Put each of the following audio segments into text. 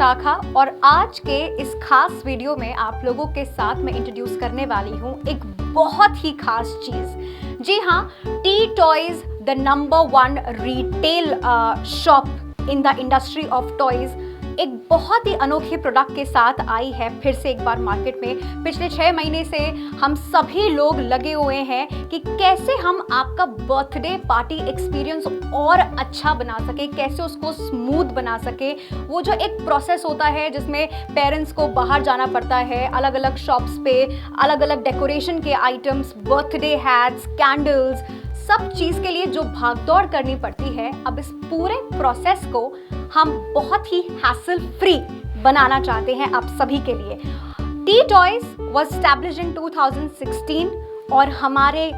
विशाखा और आज के इस खास वीडियो में आप लोगों के साथ मैं इंट्रोड्यूस करने वाली हूँ एक बहुत ही खास चीज़। जी हाँ, T toys the number 1 retail shop in the industry of toys एक बहुत ही अनोखे प्रोडक्ट के साथ आई है फिर से एक बार मार्केट में। पिछले 6 महीने से हम सभी लोग लगे हुए हैं कि कैसे हम आपका बर्थडे पार्टी एक्सपीरियंस और अच्छा बना सके, कैसे उसको स्मूथ बना सके। वो जो एक प्रोसेस होता है जिसमें पेरेंट्स को बाहर जाना पड़ता है, अलग अलग शॉप्स पे अलग अलग डेकोरेशन के आइटम्स, बर्थडे हैट्स, कैंडल्स, सब चीज़ के लिए जो भागदौड़ करनी पड़ती है, अब इस पूरे प्रोसेस को हम बहुत ही हैसल फ्री बनाना चाहते हैं आप सभी के लिए। T toys was established in 2016 और हमारे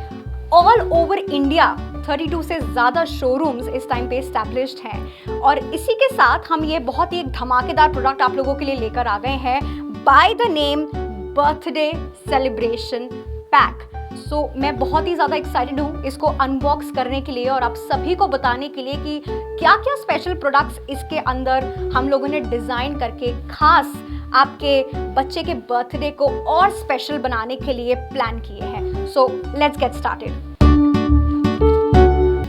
ऑल ओवर इंडिया 32 से ज़्यादा शोरूम्स इस टाइम पे एस्टैब्लिश्ड हैं और इसी के साथ हम ये बहुत ही एक धमाकेदार प्रोडक्ट आप लोगों के लिए लेकर आ गए हैं by the name birthday celebration pack. So मैं बहुत ही ज़्यादा एक्साइटेड हूँ इसको अनबॉक्स करने के लिए और आप सभी को बताने के लिए कि क्या क्या स्पेशल प्रोडक्ट्स इसके अंदर हम लोगों ने डिज़ाइन करके खास आपके बच्चे के बर्थडे को और स्पेशल बनाने के लिए प्लान किए हैं। So let's get started.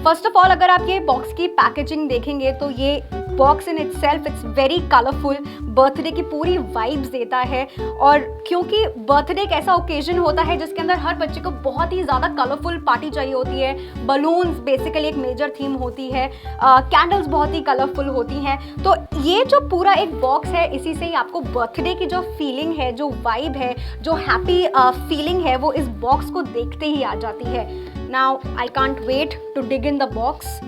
First of all, अगर आप ये बॉक्स की पैकेजिंग देखेंगे तो ये box in itself it's very colourful, birthday की पूरी वाइब्स देता है। और क्योंकि बर्थडे एक ऐसा ओकेजन होता है जिसके अंदर हर बच्चे को बहुत ही ज़्यादा कलरफुल पार्टी चाहिए होती है, बलून्स बेसिकली एक मेजर थीम होती है, कैंडल्स बहुत ही कलरफुल होती हैं, तो ये जो पूरा एक बॉक्स है इसी से ही आपको बर्थडे की जो फीलिंग है, जो वाइब है, जो हैप्पी फीलिंग है वो इस बॉक्स को देखते ही आ जाती है। Now I can't wait to dig in the box.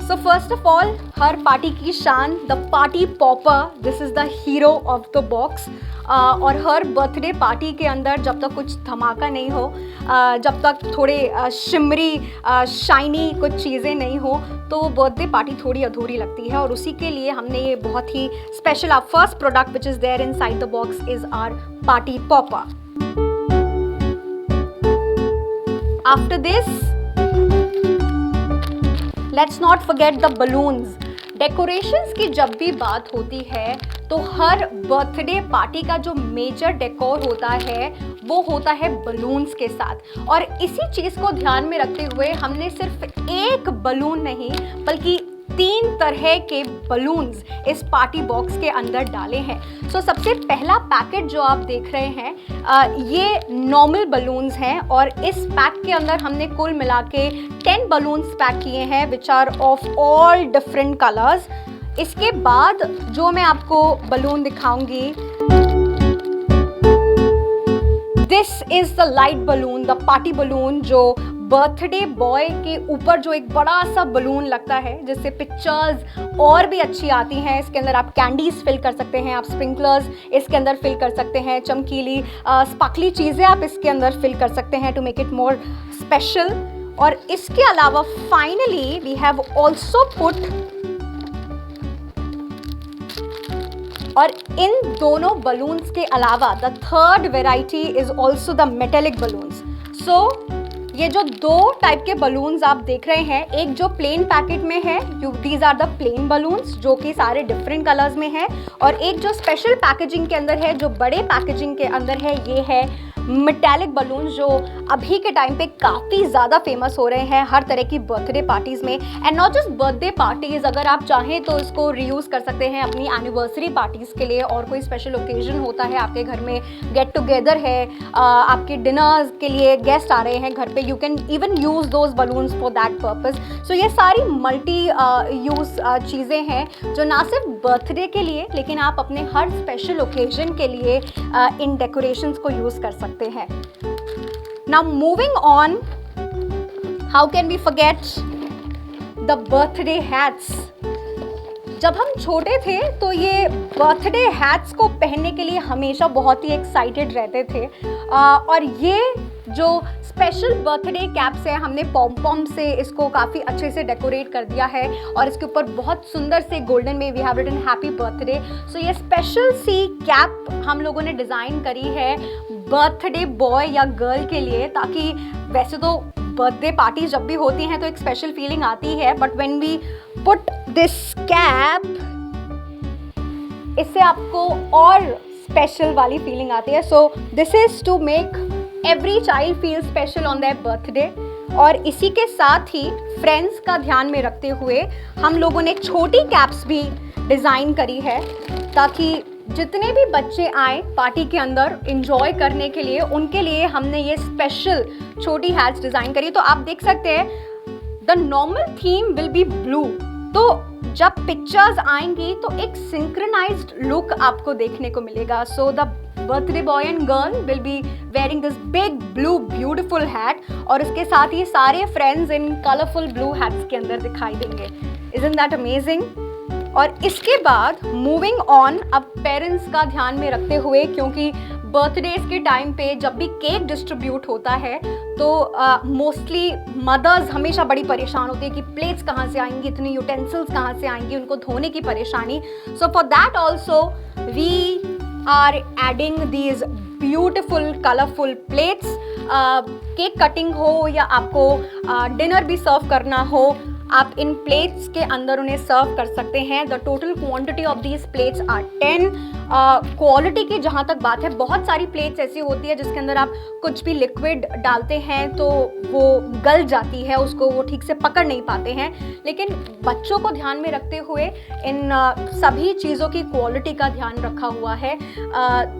So first of all, हर पार्टी की शान the party popper, this is the hero of the box. और हर बर्थडे पार्टी के अंदर जब तक कुछ धमाका नहीं हो, जब तक थोड़े शिमरी शाइनी कुछ चीज़ें नहीं हो, तो बर्थडे पार्टी थोड़ी अधूरी लगती है। और उसी के लिए हमने ये बहुत ही special our first product which is there inside the box is our party popper. After this let's not forget the balloons. Decorations की जब भी बात होती है तो हर बर्थडे पार्टी का जो मेजर डेकोर होता है वो होता है बलून्स के साथ। और इसी चीज़ को ध्यान में रखते हुए हमने सिर्फ एक बलून नहीं बल्कि 3 तरह के बलून्स इस पार्टी बॉक्स के अंदर डाले हैं। सो सबसे पहला पैकेट जो आप देख रहे हैं ये नॉर्मल बलून्स हैं और इस पैक के अंदर हमने कुल मिला के 10 बलून्स पैक किए हैं which are of all different colours. इसके बाद जो मैं आपको बलून दिखाऊंगी, this is the light balloon, the party balloon, जो बर्थडे बॉय के ऊपर जो एक बड़ा सा बलून लगता है जिससे पिक्चर्स और भी अच्छी आती हैं। इसके अंदर आप कैंडीज फिल कर सकते हैं, आप स्प्रिंकलर्स इसके अंदर फिल कर सकते हैं, चमकीली स्पार्कली चीज़ें आप इसके अंदर फिल कर सकते हैं to make it more special. और इसके अलावा finally we have also put, और इन दोनों बलून्स के अलावा the third variety is also the metallic balloons. So ये जो 2 टाइप के बलून्स आप देख रहे हैं, एक जो प्लेन पैकेट में है, these are the plain balloons जो कि सारे डिफरेंट कलर्स में है, और एक जो स्पेशल पैकेजिंग के अंदर है, जो बड़े पैकेजिंग के अंदर है, ये है मेटालिक बलून जो अभी के टाइम पे काफ़ी ज़्यादा फेमस हो रहे हैं हर तरह की बर्थडे पार्टीज़ में। And not just birthday parties, अगर आप चाहें तो इसको रीयूज़ कर सकते हैं अपनी एनिवर्सरी पार्टीज़ के लिए, और कोई स्पेशल ओकेजन होता है आपके घर में, गेट टुगेदर है, आपके डिनर्स के लिए गेस्ट आ रहे हैं घर पे, you can even use those balloons for that purpose. So ये सारी मल्टी यूज़ चीज़ें हैं जो ना सिर्फ बर्थडे के लिए लेकिन आप अपने हर स्पेशल ओकेजन के लिए इन डेकोरेशंस को यूज़ कर सकते हैं। Now moving on, how can we forget the birthday hats? जब हम छोटे थे तो ये बर्थडे हैट्स को पहनने के लिए हमेशा बहुत ही एक्साइटेड रहते थे, और ये जो स्पेशल बर्थडे कैप्स है हमने पॉम पॉम से इसको काफ़ी अच्छे से डेकोरेट कर दिया है और इसके ऊपर बहुत सुंदर से गोल्डन में we have written happy birthday. So ये स्पेशल सी कैप हम लोगों ने डिज़ाइन करी है बर्थडे बॉय या गर्ल के लिए, ताकि वैसे तो बर्थडे पार्टी जब भी होती हैं तो एक स्पेशल फीलिंग आती है, but when we put this cap इससे आपको और स्पेशल वाली फीलिंग आती है. So this is to make every child feel special on their birthday. और इसी के साथ ही फ्रेंड्स का ध्यान में रखते हुए हम लोगों ने छोटी कैप्स भी डिज़ाइन करी है, ताकि जितने भी बच्चे आए पार्टी के अंदर एंजॉय करने के लिए, उनके लिए हमने ये स्पेशल छोटी हैट्स डिज़ाइन करी. तो आप देख सकते हैं the normal theme will be blue. तो जब पिक्चर्स आएंगी तो एक सिंक्रोनाइज्ड लुक आपको देखने को मिलेगा. So the birthday boy and girl will be wearing this big blue beautiful hat, और इसके साथ ये सारे फ्रेंड्स इन कलरफुल ब्लू हैट्स के अंदर दिखाई देंगे. Isn't that amazing? और इसके बाद मूविंग ऑन, अब पेरेंट्स का ध्यान में रखते हुए, क्योंकि बर्थडेज के टाइम पे जब भी केक डिस्ट्रीब्यूट होता है तो मोस्टली मदर्स हमेशा बड़ी परेशान होती है कि प्लेट्स कहाँ से आएंगी, इतनी यूटेंसिल्स कहाँ से आएंगी, उनको धोने की परेशानी. So for that also we are adding these beautiful colourful plates. Cake cutting हो या आपको डिनर भी सर्व करना हो, आप इन प्लेट्स के अंदर उन्हें सर्व कर सकते हैं. The total quantity of these plates are 10. Quality की जहाँ तक बात है, बहुत सारी प्लेट्स ऐसी होती है जिसके अंदर आप कुछ भी लिक्विड डालते हैं तो वो गल जाती है, उसको वो ठीक से पकड़ नहीं पाते हैं. लेकिन बच्चों को ध्यान में रखते हुए इन सभी चीज़ों की क्वालिटी का ध्यान रखा हुआ है.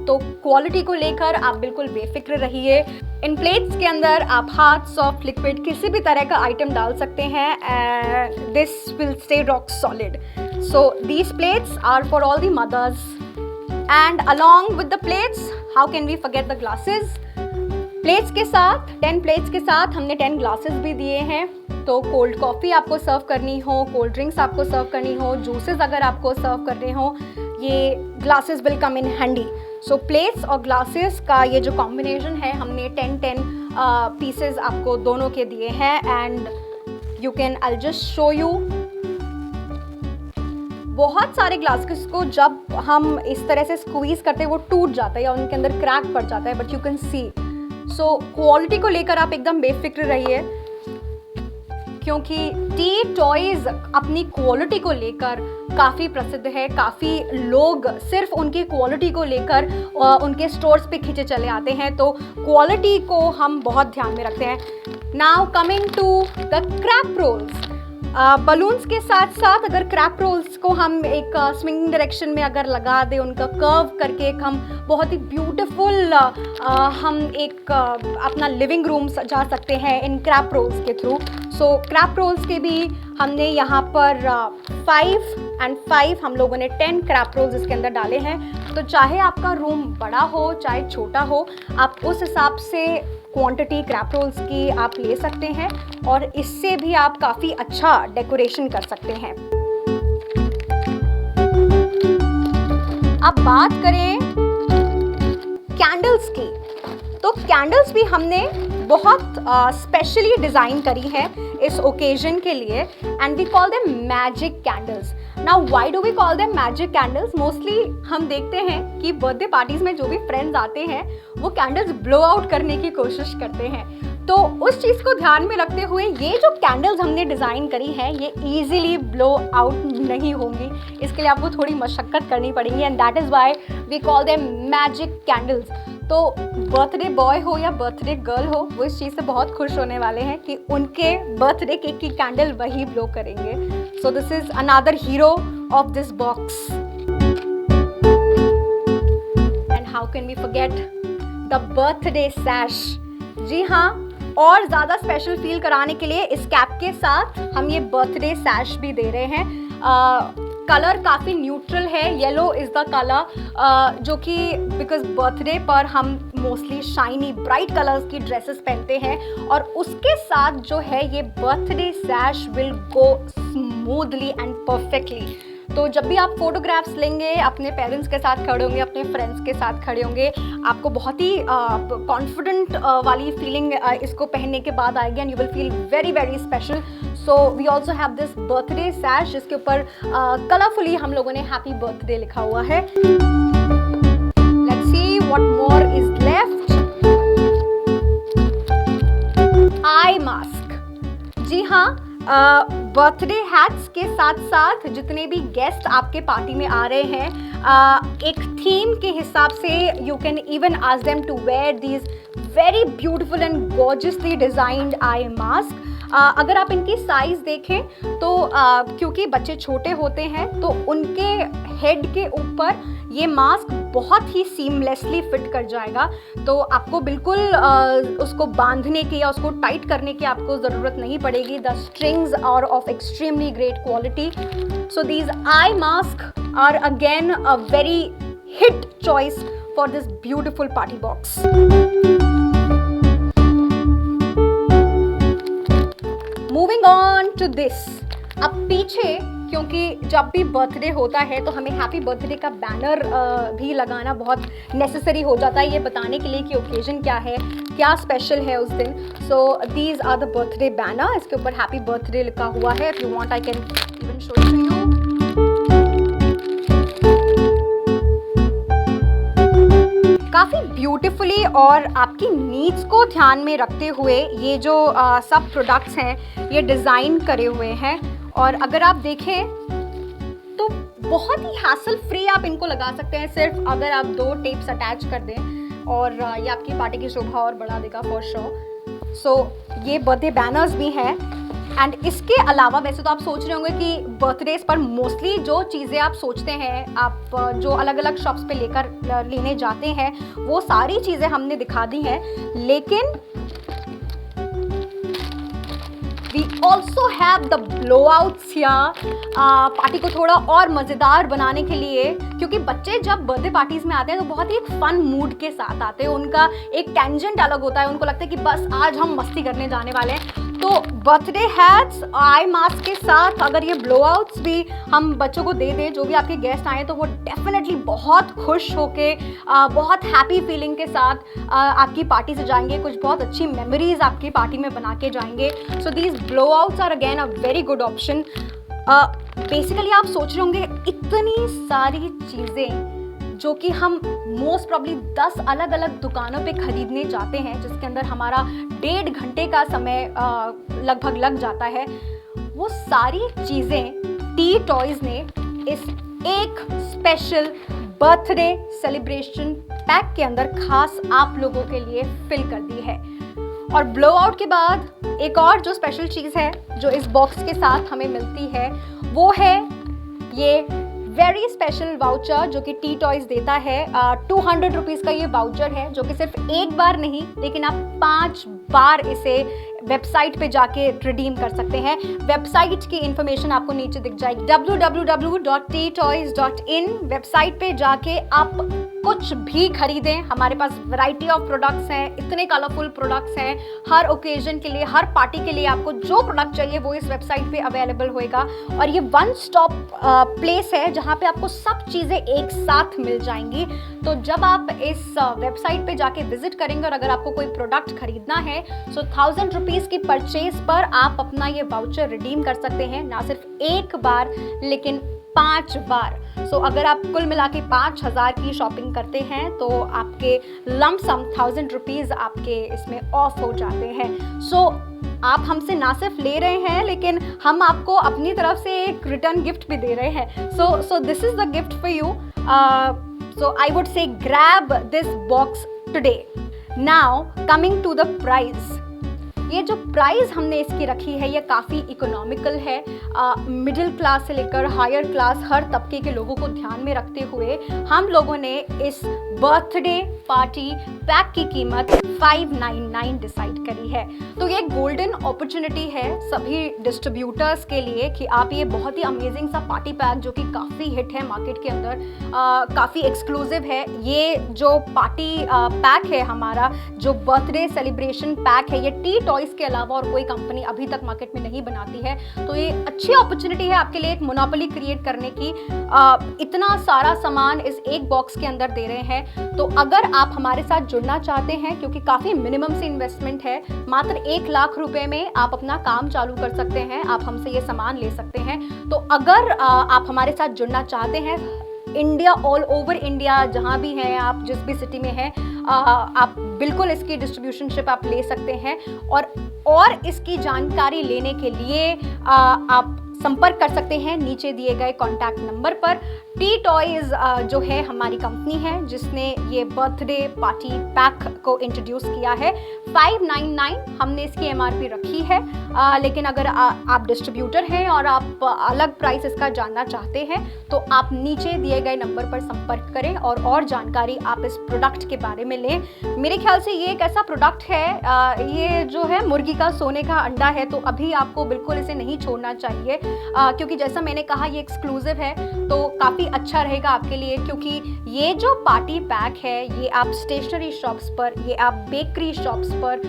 तो क्वालिटी को लेकर आप बिल्कुल बेफिक्र रहिए. इन प्लेट्स के अंदर आप हार्ड, सॉफ्ट, लिक्विड किसी भी तरह का आइटम डाल सकते हैं. This will stay rock solid. So these plates are for all the mothers. And along with the plates, how can we forget the glasses? Plates के साथ 10 plates के साथ हमने 10 glasses भी दिए हैं. तो कोल्ड कॉफ़ी आपको सर्व करनी हो, कोल्ड ड्रिंक्स आपको सर्व करनी हो, जूसेस अगर आपको सर्व करने हो, ये glasses will come in handy. So plates और ग्लासेस का ये जो कॉम्बिनेशन है, हमने 10 पीसेस आपको दोनों के दिए हैं. And you can, I just show you. बहुत सारे ग्लासेस को जब हम इस तरह से स्क्वीज करते हैं वो टूट जाता है या उनके अंदर क्रैक पड़ जाता है, but you can see. So quality को लेकर आप एकदम बेफिक्र रहिए, क्योंकि टी टॉयज अपनी क्वालिटी को लेकर काफ़ी प्रसिद्ध है. काफ़ी लोग सिर्फ उनकी क्वालिटी को लेकर उनके स्टोर्स पे खींचे चले आते हैं. तो क्वालिटी को हम बहुत ध्यान में रखते हैं. Now coming to the crepe rolls. Balloons के साथ साथ अगर क्रैप रोल्स को हम एक स्विंगिंग डायरेक्शन में अगर लगा दें, उनका कर्व करके एक हम बहुत ही ब्यूटीफुल हम एक अपना लिविंग रूम सजा सकते हैं इन क्रैप रोल्स के थ्रू. सो क्रैप रोल्स के भी हमने यहाँ पर 5 and 5 हम लोगों ने 10 क्रैप रोल्स इसके अंदर डाले हैं. तो चाहे आपका रूम बड़ा हो चाहे छोटा हो, आप उस हिसाब से क्वांटिटी क्रैप रोल्स की आप ले सकते हैं और इससे भी आप काफ़ी अच्छा डेकोरेशन कर सकते हैं. अब बात करें कैंडल्स की, तो कैंडल्स भी हमने बहुत स्पेशली डिज़ाइन करी है इस ओकेजन के लिए. And we call them magic candles. Now why do we call them magic candles? Mostly हम देखते हैं कि बर्थडे पार्टीज में जो भी फ्रेंड्स आते हैं वो कैंडल्स ब्लो आउट करने की कोशिश करते हैं. तो उस चीज़ को ध्यान में रखते हुए ये जो कैंडल्स हमने डिज़ाइन करी हैं ये ईजिली ब्लो आउट नहीं होंगी. इसके लिए आपको थोड़ी मशक्क़त करनी पड़ेगी. And that is why we call them magic candles. तो बर्थडे बॉय हो या बर्थडे गर्ल हो, वो इस चीज़ से बहुत खुश होने वाले हैं कि उनके बर्थडे केक की कैंडल वही ब्लो करेंगे. So this is another hero of this box. And how can we forget the birthday sash. जी हाँ, और ज़्यादा स्पेशल फील कराने के लिए इस कैप के साथ हम ये बर्थडे सैश भी दे रहे हैं. कलर काफ़ी न्यूट्रल है, येलो इज़ द कलर, जो कि बिकॉज बर्थडे पर हम मोस्टली शाइनी ब्राइट कलर्स की ड्रेसेस पहनते हैं. और उसके साथ जो है ये birthday सैश will go smoothly and perfectly. तो जब भी आप फोटोग्राफ्स लेंगे, अपने पेरेंट्स के साथ खड़े होंगे, अपने फ्रेंड्स के साथ खड़े होंगे, आपको बहुत ही कॉन्फिडेंट वाली फीलिंग इसको पहनने के बाद आएगी. And you will feel very very special. So we also have this birthday sash जिसके ऊपर कलरफुली हम लोगों ने हैप्पी बर्थडे लिखा हुआ है. Let's see what more is left. Eye mask. जी हाँ, बर्थडे हैट्स के साथ साथ जितने भी गेस्ट आपके पार्टी में आ रहे हैं, एक थीम के हिसाब से you can even ask them to wear these very beautiful and gorgeously designed eye mask. अगर आप इनकी साइज देखें तो क्योंकि बच्चे छोटे होते हैं तो उनके हेड के ऊपर ये मास्क बहुत ही सीमलेसली फिट कर जाएगा, तो आपको बिल्कुल उसको बांधने की या उसको टाइट करने की आपको ज़रूरत नहीं पड़ेगी। The strings are of extremely great quality, so these eye mask are again a very hit choice for this beautiful party box. Moving on to this, अब पीछे क्योंकि जब भी बर्थडे होता है तो हमें हैप्पी बर्थडे का बैनर भी लगाना बहुत नेसेसरी हो जाता है, ये बताने के लिए कि ओकेजन क्या है, क्या स्पेशल है उस दिन। So these are the birthday banner, इसके ऊपर हैप्पी बर्थडे लिखा हुआ है। If you want I can even show it to you. काफ़ी ब्यूटिफुली और आपकी नीड्स को ध्यान में रखते हुए ये जो सब प्रोडक्ट्स हैं ये डिज़ाइन करे हुए हैं, और अगर आप देखें तो बहुत ही हैसल फ्री आप इनको लगा सकते हैं, सिर्फ अगर आप 2 टेप्स अटैच कर दें और ये आपकी पार्टी की शोभा और बढ़ा देगा फॉर श्योर। सो ये बर्थडे बैनर्स भी हैं, एंड इसके अलावा वैसे तो आप सोच रहे होंगे कि बर्थडेज पर मोस्टली जो चीज़ें आप सोचते हैं, आप जो अलग अलग शॉप्स पे लेने जाते हैं वो सारी चीज़ें हमने दिखा दी हैं, लेकिन We also have the blowouts here, party को थोड़ा और मज़ेदार बनाने के लिए, क्योंकि बच्चे जब बर्थडे पार्टीज़ में आते हैं तो बहुत ही एक फन मूड के साथ आते हैं, उनका एक टेंजेंट अलग होता है, उनको लगता है कि बस आज हम मस्ती करने जाने वाले हैं। तो बर्थडे हैट्स आई मास्क के साथ अगर ये ब्लोआउट्स भी हम बच्चों को दे दें, जो भी आपके गेस्ट आए तो वो डेफिनेटली बहुत खुश होके बहुत हैप्पी फीलिंग के साथ आपकी पार्टी से जाएंगे, कुछ बहुत अच्छी मेमोरीज आपकी पार्टी में बना के जाएंगे। So these blowouts are again a very good option. Basically आप सोच रहे होंगे इतनी सारी चीज़ें जो कि हम मोस्ट प्रॉब्ली 10 अलग अलग दुकानों पे खरीदने जाते हैं, जिसके अंदर हमारा 1.5 घंटे का समय लगभग लग जाता है, वो सारी चीज़ें टी टॉयज़ ने इस एक स्पेशल बर्थडे सेलिब्रेशन पैक के अंदर खास आप लोगों के लिए फिल कर दी है। और ब्लोआउट के बाद एक और जो स्पेशल चीज़ है जो इस बॉक्स के साथ हमें मिलती है वो है ये वेरी स्पेशल वाउचर जो कि टी टॉयज़ देता है। 200 रुपीज़ का ये वाउचर है जो कि सिर्फ एक बार नहीं लेकिन आप 5 बार इसे वेबसाइट पे जाके रिडीम कर सकते हैं। वेबसाइट की इंफॉर्मेशन आपको नीचे दिख जाएगी, www.ttoys.in। वेबसाइट पे जाके आप कुछ भी खरीदें, हमारे पास वैरायटी ऑफ प्रोडक्ट्स हैं, इतने कलरफुल प्रोडक्ट्स हैं, हर ओकेजन के लिए, हर पार्टी के लिए आपको जो प्रोडक्ट चाहिए वो इस वेबसाइट पे अवेलेबल होएगा। और ये वन स्टॉप प्लेस है जहाँ पे आपको सब चीज़ें एक साथ मिल जाएंगी। तो जब आप इस वेबसाइट पे जाके विजिट करेंगे और अगर आपको कोई प्रोडक्ट खरीदना है सो 1000 रुपीज़ की परचेज पर आप अपना ये वाउचर रिडीम कर सकते हैं, ना सिर्फ एक बार लेकिन 5 बार। सो अगर आप कुल मिला के 5000 की शॉपिंग करते हैं तो आपके लमसम 1000 रुपीज़ आपके इसमें ऑफ हो जाते हैं। सो आप हमसे ना सिर्फ ले रहे हैं लेकिन हम आपको अपनी तरफ से एक रिटर्न गिफ्ट भी दे रहे हैं। So this is the gift for you. So I would say grab this box today. Now coming to the price, ये जो प्राइस हमने इसकी रखी है ये काफ़ी इकोनॉमिकल है। मिडिल क्लास से लेकर हायर क्लास हर तबके के लोगों को ध्यान में रखते हुए हम लोगों ने इस बर्थडे पार्टी पैक की कीमत 599 डिसाइड करी है। तो ये गोल्डन अपॉर्चुनिटी है सभी डिस्ट्रीब्यूटर्स के लिए कि आप ये बहुत ही अमेजिंग सा पार्टी पैक जो कि काफ़ी हिट है मार्केट के अंदर, काफ़ी एक्सक्लूसिव है। ये जो पार्टी पैक है हमारा, जो बर्थडे सेलिब्रेशन पैक है, ये टी टॉयज़ के अलावा और कोई कंपनी अभी तक मार्केट में नहीं बनाती है। तो ये अच्छी अपॉर्चुनिटी है आपके लिए एक मोनोपोली क्रिएट करने की। इतना सारा सामान इस एक बॉक्स के अंदर दे रहे हैं। तो अगर आप हमारे साथ जुड़ना चाहते हैं, क्योंकि काफ़ी मिनिमम से इन्वेस्टमेंट है, मात्र 1 लाख रुपए में आप अपना काम चालू कर सकते हैं, आप हमसे ये सामान ले सकते हैं। तो अगर आप हमारे साथ जुड़ना चाहते हैं, इंडिया, ऑल ओवर इंडिया जहाँ भी हैं आप, जिस भी सिटी में हैं, आप बिल्कुल इसकी डिस्ट्रीब्यूशनशिप आप ले सकते हैं। और और इसकी जानकारी लेने के लिए आप संपर्क कर सकते हैं नीचे दिए गए कॉन्टैक्ट नंबर पर। टी टॉयज जो है हमारी कंपनी है जिसने ये बर्थडे पार्टी पैक को इंट्रोड्यूस किया है। 599 हमने इसकी एमआरपी रखी है, लेकिन अगर आप डिस्ट्रीब्यूटर हैं और आप अलग प्राइस इसका जानना चाहते हैं तो आप नीचे दिए गए नंबर पर संपर्क करें और जानकारी आप इस प्रोडक्ट के बारे में लें। मेरे ख्याल से ये एक ऐसा प्रोडक्ट है, ये जो है मुर्गी का सोने का अंडा है, तो अभी आपको बिल्कुल इसे नहीं छोड़ना चाहिए, क्योंकि जैसा मैंने कहा ये एक्सक्लूसिव है तो काफ़ी अच्छा रहेगा आपके लिए। क्योंकि ये जो पार्टी पैक है ये आप स्टेशनरी शॉप्स पर, ये आप बेकरी शॉप्स पर,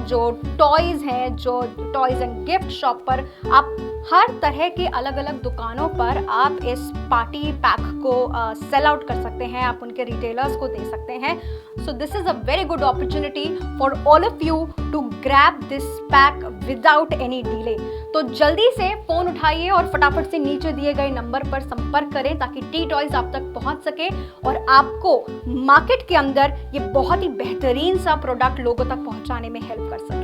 जो टॉयज़ हैं, जो टॉयज़ एंड गिफ्ट शॉप पर, आप हर तरह के अलग अलग दुकानों पर आप इस पार्टी पैक को सेल आउट कर सकते हैं, आप उनके रिटेलर्स को दे सकते हैं। So this is a very good opportunity for all of you to grab this pack without any delay. तो जल्दी से फ़ोन उठाइए और फटाफट से नीचे दिए गए नंबर पर संपर्क करें ताकि टी टॉयज़ आप तक पहुंच सके और आपको मार्केट के अंदर ये बहुत ही बेहतरीन सा प्रोडक्ट लोगों तक पहुंचाने में हेल्प कर सके।